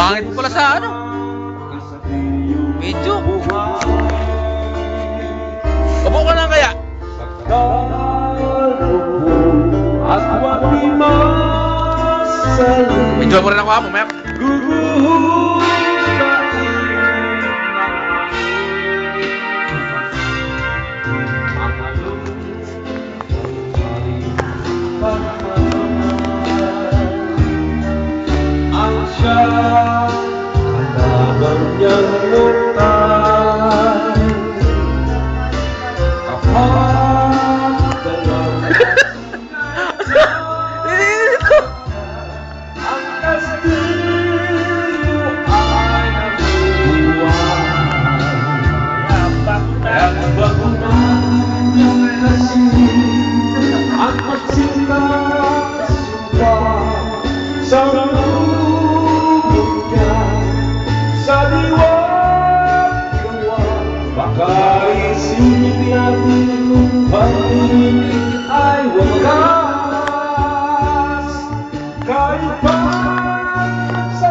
Pangit pala sa ano. Medyo. Upo ka na kaya. Medyo mo rin ako ha, mamaya. Ay wakas kahit pa sa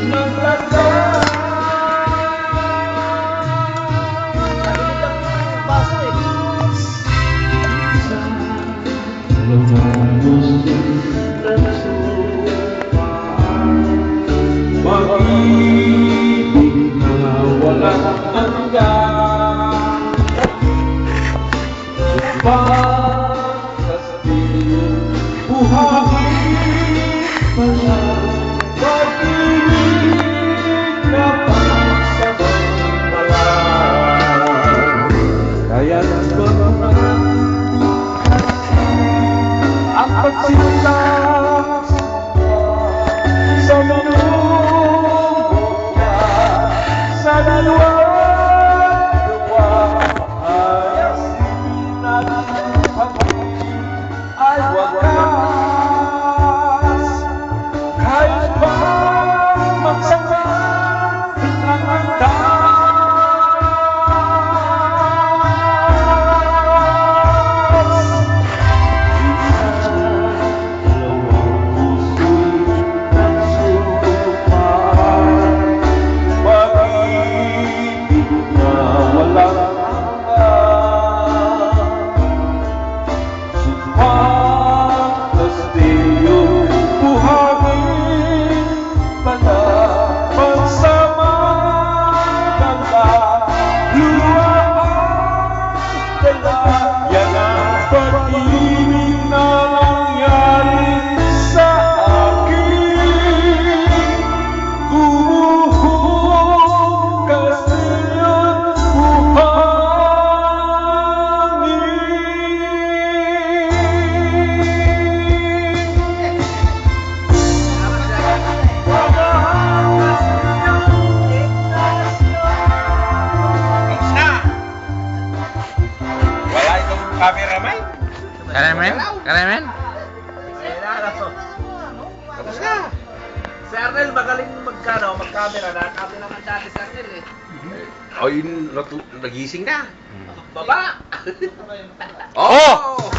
naglakas. Pag-ibig na walang hanggan, pagkasabing buhay pala, pag-ibig na pagsabalan. Kaya naman ang pagsinta sa manubok ka sa dalawa. Ay wakas kahit pa magsama ang hanggan. Cameraman? Karamen? Tapos na. Si Arnel magaling mag-camera. Nakakami naman dati si Arnel eh. Oh, yun, nagising na. Baba! Oh!